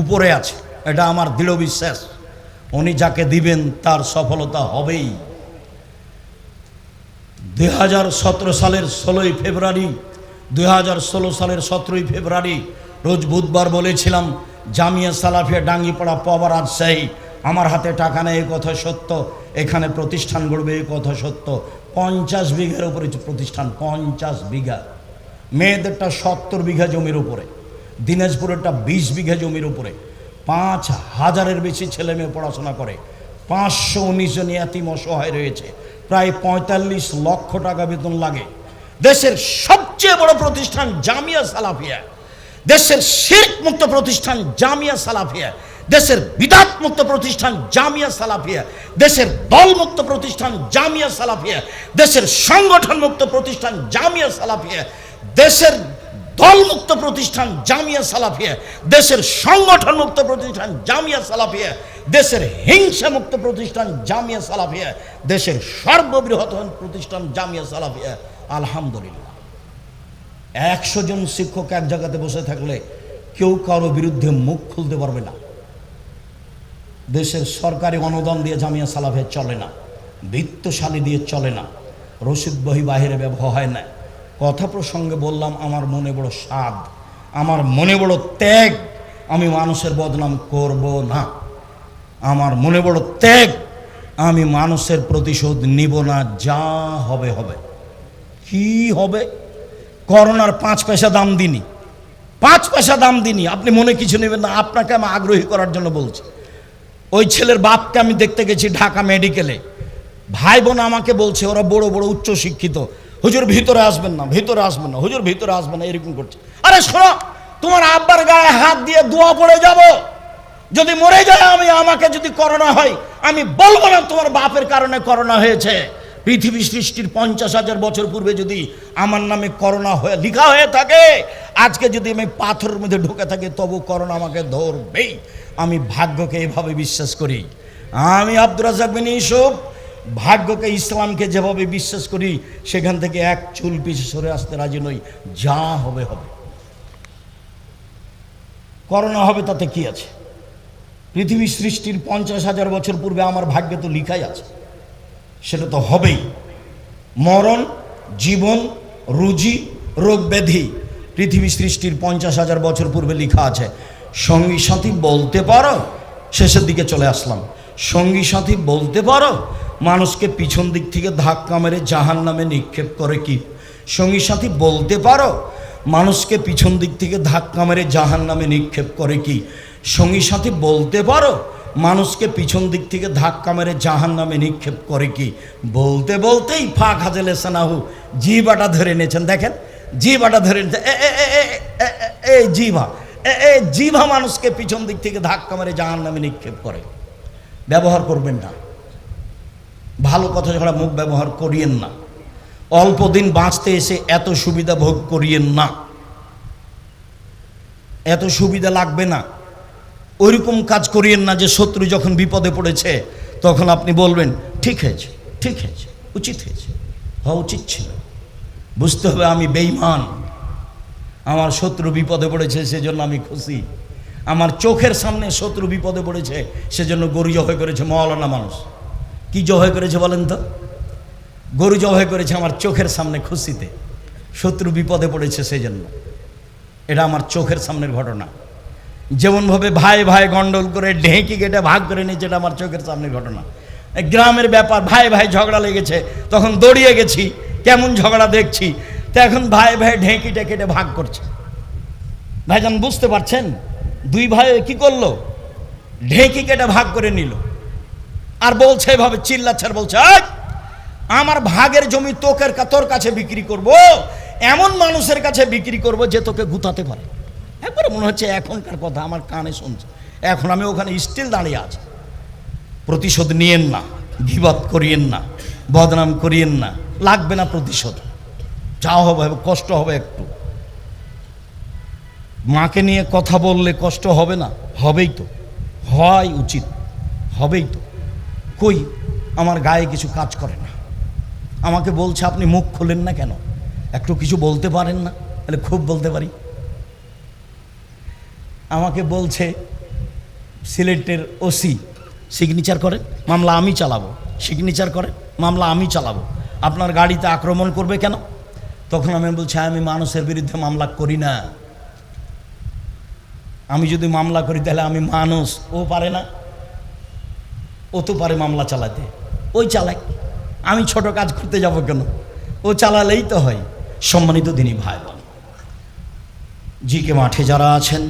উপরে আছে, এটা আমার দৃঢ় বিশ্বাস। উনি যাকে দিবেন তার সফলতা হবেই। 2017 সালের 16ই ফেব্রুয়ারি, 2016 সালের 17ই ফেব্রুয়ারি রোজ বুধবার বলেছিলাম, জামিয়া সালাফিয়া ডাঙ্গিপাড়া পাওয়া রাজশাহী, আমার হাতে টাকা নেই, এই কথা সত্য। এখানে প্রতিষ্ঠান গড়বে, এই কথা সত্য। 50 বিঘার উপরে প্রতিষ্ঠান, 50 বিঘা। মেয়েদেরটা 70 বিঘা জমির উপরে, দিনাজপুরেরটা 20 বিঘা জমির উপরে। 5000-এর বেশি ছেলে মেয়ে পড়াশোনা করে। 519 জন ইয়াতীম অসহায় রয়েছে। প্রায় 45 লক্ষ টাকা বেতন লাগে। দেশের সবচেয়ে বড় প্রতিষ্ঠান জামিয়া সালাফিয়া, দেশের শিরক মুক্ত প্রতিষ্ঠান জামিয়া সালাফিয়া, দেশের বিদআত মুক্ত প্রতিষ্ঠান জামিয়া সালাফিয়া, দেশের দল মুক্ত প্রতিষ্ঠান জামিয়া সালাফিয়া, দেশের সংগঠন মুক্ত প্রতিষ্ঠান জামিয়া সালাফিয়া, দেশের দল মুক্ত প্রতিষ্ঠান জামিয়া সালাফিয়া, দেশের সংগঠন মুক্ত প্রতিষ্ঠান জামিয়া সালাফিয়া, দেশের হিংসা মুক্ত প্রতিষ্ঠান জামিয়া সালাফিয়া, দেশের সর্ববৃহৎ প্রতিষ্ঠান জামিয়া সালাফিয়া। আলহামদুলিল্লাহ, 100 জন শিক্ষক এক জায়গাতে বসে থাকলে কেউ কারো বিরুদ্ধে মুখ খুলতে পারবে না। দেশের সরকারি অনুদান দিয়ে জামিয়া সালাফিয়া চলে না, বিত্তশালী দিয়ে চলে না, রসিদ বহি বাহিরে ব্যবহার হয় না। কথা প্রসঙ্গে বললাম, আমার মনে বড় সাধ, আমার মনে বড় ত্যাগ, আমি মানুষের বদনাম করব না। আমার মনে বড় ত্যাগ, আমি মানুষের প্রতিশোধ নিব না, যা হবে হবে। কি হবে? করোনার 5 পয়সা দাম দিনি, 5 পয়সা দাম দিনি। আপনি মনে কিছু নেবেন না, আপনাকে আমি আগ্রহী করার জন্য বলছি। ওই ছেলের বাপকে আমি দেখতে গেছি ঢাকা মেডিকেলে। ভাই বোন আমাকে বলছে, ওরা বড় বড় উচ্চ শিক্ষিত, হুজুর ভিতরে আসবেন না, ভিতরে আসবেন না, হুজুর ভিতরে আসবেন না, এরকম করছে। আরে শোনো, তোমার আব্বার গায়ে হাত দিয়ে দোয়া পড়ে যাব, যদি মরে যায় আমি, আমাকে যদি করোনা হয়, আমি বলবো না তোমার বাপের কারণে করোনা হয়েছে। পৃথিবী সৃষ্টির 50,000 বছর পূর্বে যদি আমার নামে করোনা হয়ে লেখা হয়ে থাকে, আজকে যদি আমি পাথরের মধ্যে ঢুকে থাকি, তবু করোনা আমাকে ধরবেই। আমি ভাগ্যকে এভাবে বিশ্বাস করি। আমি আব্দুর রাজ্জাক বিন ইউসুফ ভাগ্যকে, ইসলামকে যেভাবে বিশ্বাস করি, সেখান থেকে এক চুল পিছে সরে আসতে রাজি নই। যা হবে হবে। করোনা হবে তাতে কি আছে? পৃথিবী সৃষ্টির 50,000 বছর পূর্বে আমার ভাগ্যে তো লিখাই আছে, সেটা তো হবেই। মরণ, জীবন, রুজি, রোগ ব্যাধি পৃথিবী সৃষ্টির 50,000 বছর পূর্বে লেখা আছে। সঙ্গী সাথী বলতে পারো, শেষের দিকে চলে আসলাম, সঙ্গী সাথী বলতে পারো মানুষকে পিছন দিক থেকে ধাক্কা মেরে জাহান্নামে নিক্ষেপ করে কি? সঙ্গী সাথী বলতে পারো মানুষকে পিছন দিক থেকে ধাক্কা মেরে জাহান্নামে নিক্ষেপ করে কি? সঙ্গী সাথী বলতে পারো মানুষকে পিছন দিক থেকে ধাক্কা মেরে জাহান্নামে নিক্ষেপ করে কি? বলতে বলতেই ফাঁক হাজেলে সানাহু, জিভাটা ধরে নিয়েছেন। দেখেন, জিভাটা ধরে নিয়েছেন। এই জিভা, এই জিভা মানুষকে পিছন দিক থেকে ধাক্কা মেরে জাহান্নামে নিক্ষেপ করে। ব্যবহার করবেন না, ভালো কথা ছাড়া মুখ ব্যবহার করিয়েন না। অল্প দিন বাঁচতে এসে এত সুবিধা ভোগ করিয়েন না, এত সুবিধা লাগবে না। ওইরকম কাজ করিয়েন না যে শত্রু যখন বিপদে পড়েছে তখন আপনি বলবেন ঠিক হয়েছে, ঠিক হয়েছে, উচিত হয়েছে, হওয়া উচিত ছিল। বুঝতে হবে আমি বেঈমান, আমার শত্রু বিপদে পড়েছে সেজন্য আমি খুশি। আমার চোখের সামনে শত্রু বিপদে পড়েছে সেজন্য গরু জবাই করেছে মওলানা মানুষ। কি জবাই করেছে বলেন তো? গরু জবাই করেছে আমার চোখের সামনে খুশিতে। শত্রু বিপদে পড়েছে সেজন্য। এটা আমার চোখের সামনের ঘটনা। যেমনভাবে ভাই ভাই গন্ডল করে ঢেঁকি কেটে ভাগ করে নিয়েছে, এটা আমার চোখের সামনের ঘটনা। গ্রামের ব্যাপার, ভাই ভাই ঝগড়া লেগেছে, তখন দৌড়িয়ে গেছি, কেমন ঝগড়া দেখছি, তো এখন ভাই ভাই ঢেঁকিটা কেটে ভাগ করছে। ভাইজান বুঝতে পারছেন? দুই ভাই কি করলো? ঢেঁকি কেটে ভাগ করে নিল। আর বলছে এভাবে চিল্লাচ্ছার, বলছে আমার ভাগের জমি তোর কাছে বিক্রি করব, এমন মানুষের কাছে বিক্রি করব যে তোকে গুতাতে পারে। একবারে মনে হচ্ছে এখনকার কথা আমার কানে শুনছে। এখন আমি ওখানে স্টিল দাঁড়িয়ে আছি। প্রতিশোধ নিয়েন না, গীবত করিয়েন না, বদনাম করিয়েন না, লাগবে না প্রতিশোধ। যা হবে কষ্ট হবে একটু। মাকে নিয়ে কথা বললে কষ্ট হবে না? হবেই তো, হয় উচিত, হবেই তো। কই আমার গায়ে কিছু কাজ করে না, আমাকে বলছে আপনি মুখ খোলেন না কেন, একটু কিছু বলতে পারেন না? তাহলে খুব বলতে পারি। আমাকে বলছে সিলেটের ওসি সিগনেচার করেন, মামলা আমি চালাবো, সিগনেচার করেন, মামলা আমি চালাবো, আপনার গাড়িতে আক্রমণ করবে কেন? তখন আমি বলছি আমি মানুষের বিরুদ্ধে মামলা করি না, আমি যদি মামলা করি তাহলে আমি মানুষ, ও পারে না, ও তো পারে মামলা চালাতে, ওই চালাই, আমি ছোট কাজ করতে যাব কেন? ও চালালেই তো হয়। সম্মানিত দিনী ভাই বোন, জিকে মাঠে যারা আছেন,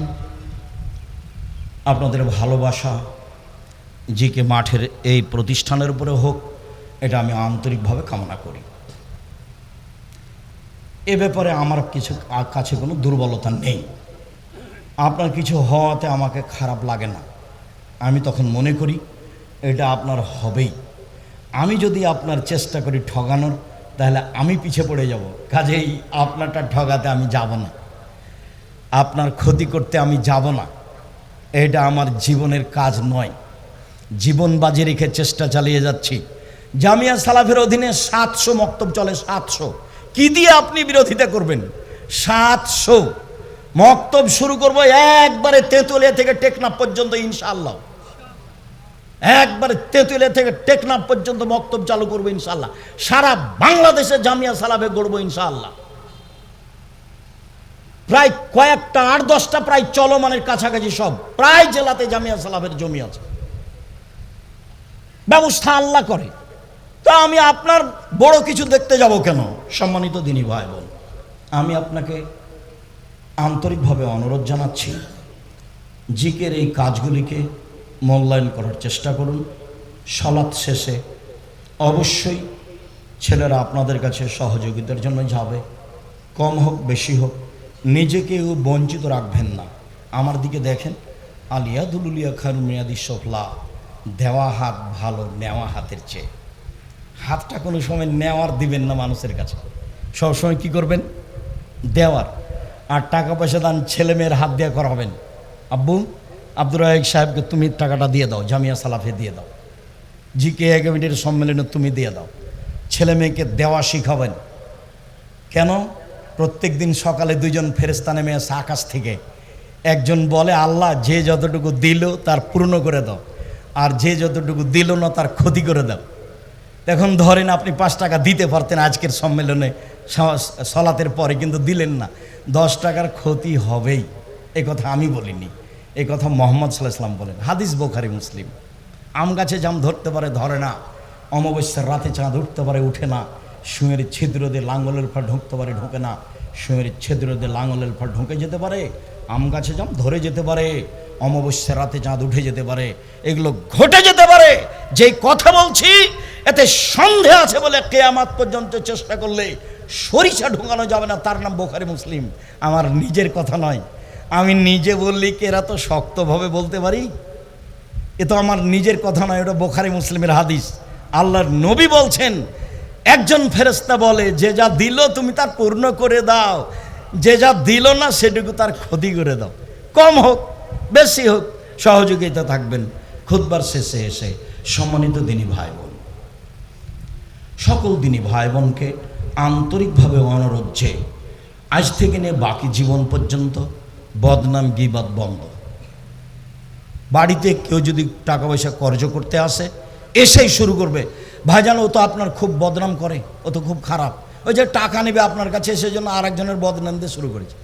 আপনাদের ভালোবাসা জিকে মাঠের এই প্রতিষ্ঠানের উপরে হোক, এটা আমি আন্তরিকভাবে কামনা করি। এ ব্যাপারে আমার কিছু কাছে কোনো দুর্বলতা নেই। আপনার কিছু হওয়াতে আমাকে খারাপ লাগে না, আমি তখন মনে করি এটা আপনার হবেই। আমি যদি আপনার চেষ্টা করি ঠগানোর, তাহলে আমি পিছে পড়ে যাব, কাজেই আপনারটা ঠগাতে আমি যাব না, আপনার ক্ষতি করতে আমি যাব না, এটা আমার জীবনের কাজ নয়। জীবন বাজি রেখে চেষ্টা চালিয়ে যাচ্ছি। জামিয়া সালাফের অধীনে 700 মক্তব চলে, 700। কি দিয়ে আপনি বিরোধিতা করবেন? 700 মক্তব শুরু করব একবারে তেঁতুলিয়া থেকে টেকনাফ পর্যন্ত ইনশাআল্লাহ, একবারে তেঁতুলিয়া থেকে টেকনাফ পর্যন্ত মক্তব চালু করবো ইনশাআল্লাহ। সারা বাংলাদেশে জামিয়া সালাফে গড়বো ইনশাআল্লাহ। প্রায় কয়েকটা 8-10টা প্রায় চলমানের কাছাকাছি সব প্রায় জেলাতে জামিয়া সালাফের জমি আছে, ব্যবস্থা আল্লাহ করে। তা আমি আপনার বড় কিছু দেখতে যাব কেন? সম্মানিত দিনী ভাই বোন, আমি আপনাকে আন্তরিকভাবে অনুরোধ জানাচ্ছি, জিকের এই কাজগুলিকে মূল্যায়ন করার চেষ্টা করুন। সালাত শেষে অবশ্যই ছেলেরা আপনাদের কাছে সহযোগিতার জন্য যাবে, কম হোক বেশি হোক, নিজেকেও বঞ্চিত রাখবেন না। আমার দিকে দেখেন, আলিয়া দুলুলিয়া খারু মেয়াদি সফলা, দেওয়া হাত ভালো নেওয়া হাতের চেয়ে। হাতটা কোনো সময় নেওয়ার দিবেন না মানুষের কাছে, সবসময় কি করবেন? দেওয়ার। আর টাকা পয়সা দান ছেলে মেয়ের হাত দিয়ে করাবেন। আব্বু আব্দুর রাহেক সাহেবকে তুমি টাকাটা দিয়ে দাও, জামিয়া সালাফে দিয়ে দাও, জিকে একাডেমির সম্মেলনে তুমি দিয়ে দাও। ছেলে মেয়েকে দেওয়া শিখাবেন। কেন? প্রত্যেক দিন সকালে 2জন ফেরেশতা নেমে আসে আকাশ থেকে, একজন বলে আল্লাহ যে যতটুকু দিল তার পূর্ণ করে দাও, আর যে যতটুকু দিল না তার ক্ষতি করে দাও। এখন ধরেন আপনি 5 টাকা দিতে পারতেন আজকের সম্মেলনে সলাতের পরে, কিন্তু দিলেন না, 10 টাকার ক্ষতি হবেই। এ কথা আমি বলিনি, এ কথা মুহাম্মদ সাল্লাল্লাহু আলাইহি ওয়াসাল্লাম বলেন, হাদিস বুখারী মুসলিম। আম গাছে জাম ধরতে পারে ধরে না, অমাবস্যার রাতে চাঁদ উঠতে পারে উঠে না, সুঁয়ের ছিদ্র দিয়ে লাঙ্গলের ফা ঢুকতে পারে ঢোকে না, সুঁয়ের ছিদ্র দিয়ে লাঙ্গলের ফা ঢুকে যেতে পারে, আম গাছে জাম ধরে যেতে পারে, অমাবস্যার রাতে চাঁদ উঠে যেতে পারে, এগুলো ঘটে যেতে পারে। যেই কথা বলছি এতে সন্দেহ আছে বলে কিয়ামত পর্যন্ত চেষ্টা করলে সরিষা ঢোকানো যাবে না, তার নাম বুখারী মুসলিম। আমার নিজের কথা নয়, আমি নিজে বললি কি এরা তো শক্তভাবে বলতে পারি, এ তো আমার নিজের কথা নয়, ওটা বুখারী মুসলিমের হাদিস। আল্লাহর নবী বলছেন, একজন ফেরেশতা বলে যে যা দিল তুমি তার পূর্ণ করে দাও, যে যা দিল না সেটুকু তার ক্ষতি করে দাও, কম হোক বেশি হোক সহযোগিতা থাকবেন। খুতবার শেষে এসে সম্মানিত দিনী ভাই বোন, সকল দিনী ভাই বোনকে আন্তরিকভাবে অনুরোধ যে আজ থেকে নিয়ে বাকি জীবন পর্যন্ত বদনাম গীবত বন্ধ। বাড়িতে কেউ যদি টাকা পয়সা কর্জ করতে আসে, এসেই শুরু করবে ভাইজান ও তো আপনার খুব বদনাম করে, ও তো খুব খারাপ, ওই যে টাকা নেবে আপনার কাছে এসে জন্য আরেকজনের বদনাম দিয়ে শুরু করেছে।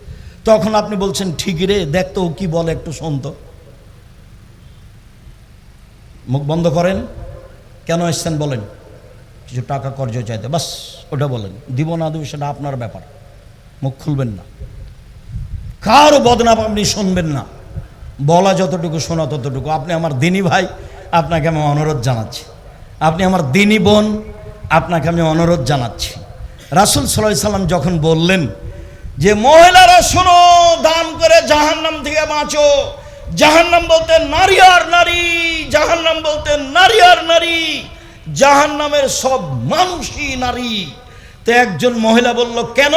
তখন আপনি বলছেন ঠিকই রে, দেখ তো ও কি বলে, একটু শোন তো। মুখ বন্ধ করেন, কেন এসছেন বলেন, কিছু টাকা কর্জ চাইতে, বাস ওটা বলেন, দিব না দেব সেটা আপনার ব্যাপার, মুখ খুলবেন না, কারো বদনাম আপনি শুনবেন না, বলা যতটুকু শোনা ততটুকু। আপনি আমার দিনী ভাই, আপনাকে আমি অনুরোধ জানাচ্ছি, আপনি আমার দিনী বোন, আপনাকে আমি অনুরোধ জানাচ্ছি। রাসূল সাল্লাল্লাহু আলাইহি সাল্লাম যখন বললেন যে মহিলারা শোনো, দান করে জাহান্নাম থেকে বাঁচো, জাহান্নাম বলতে নারী আর নারী, জাহান্নাম বলতে নারী আর নারী, জাহান্নামের সব মানুষই নারী। তো একজন মহিলা বলল, কেন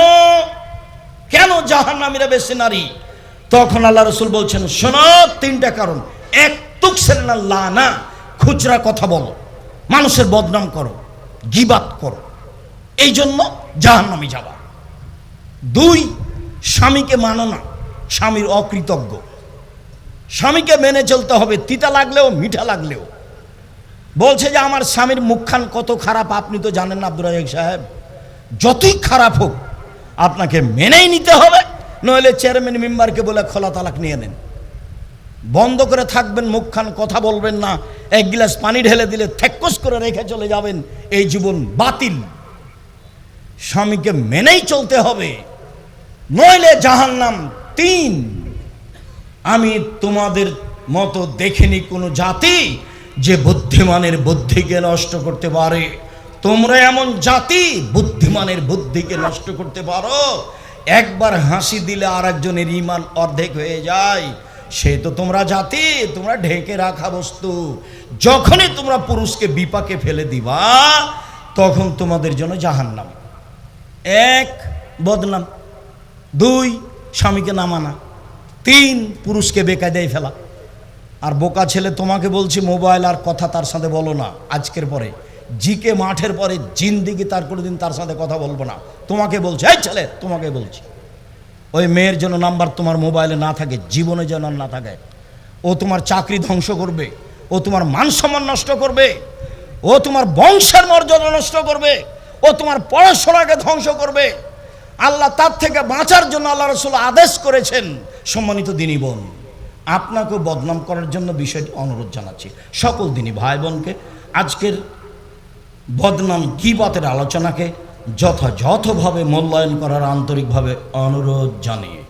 কেন জাহান্নামীরা বেশি নারী? তখন আল্লাহ রাসূল বলছেন, শোনো, তিনটা কারণ। এক, তুকসিরনা লানা, খুচরা কথা বলো, মানুষের বদনাম করো, গীবাত করো, এই জন্য জাহান্নামে যাবা। দুই, স্বামীকে মানো না, স্বামীর অকৃতজ্ঞ। স্বামীকে মেনে চলতে হবে, তিতা লাগলেও মিঠা লাগলেও। বলছে যে আমার স্বামীর মুখখান কত খারাপ আপনি তো জানেন না আব্দুর রাজ্জাক সাহেব। যতই খারাপ হোক আপনাকে মেনেই নিতে হবে, নইলে চেয়ারম্যান মেম্বারকে বলে খোলা তালাক নিয়ে নেন। বন্ধ করে থাকবেন মুখখান, কথা বলবেন না, এক গিলাস পানি ঢেলে দিলে থেক্কস করে রেখে চলে যাবেন, এই জীবন বাতিল। স্বামীকে মেনেই চলতে হবে, নইলে জাহান্নাম। তিন, আমি তোমাদের মতো দেখিনি কোনো জাতি যে বুদ্ধিমানের বুদ্ধিকে নষ্ট করতে পারে। তোমরা এমন জাতি বুদ্ধিমানের বুদ্ধিকে নষ্ট করতে পারো। একবার হাসি দিলে আর একজনের ঈমান অর্ধেক হয়ে যায়। সে তো তোমরা জাতি, তোমরা ঢেকে রাখা বস্তু। যখনই তোমরা পুরুষকে বিপাকে ফেলে দিবা, তখন তোমাদের জন্য জাহান্নাম। এক, বদনাম। দুই, স্বামীকে না মানা। তিন, পুরুষকে বেকায়দায় ফেলা। আর বোকা ছেলে, তোমাকে বলছি, মোবাইল আর কথা তার সাথে বলো না আজকের পরে। জিকে মাঠের পরে জিন্দিগি তার কোনোদিন তার সাথে কথা বলবো না। তোমাকে বলছি, এই ছেলে, তোমাকে বলছি, ওই মেয়ের জন্য নাম্বার তোমার মোবাইলে না থাকে, জীবনে যেন না থাকে। ও তোমার চাকরি ধ্বংস করবে, ও তোমার মান সম্মান নষ্ট করবে, ও তোমার বংশের মর্যাদা নষ্ট করবে, ও তোমার পড়াশোনাকে ধ্বংস করবে। আল্লাহ তার থেকে বাঁচার জন্য আল্লাহ রাসূল আদেশ করেছেন। সম্মানিত দিনী বোন, আপনাকেও বদনাম করার জন্য বিষয়টি অনুরোধ জানাচ্ছি সকল দিনী ভাই বোনকে। আজকের বদনাম গীবতের আলোচনাকে যথাযথভাবে মূল্যায়ন করার আন্তরিকভাবে অনুরোধ জানিয়ে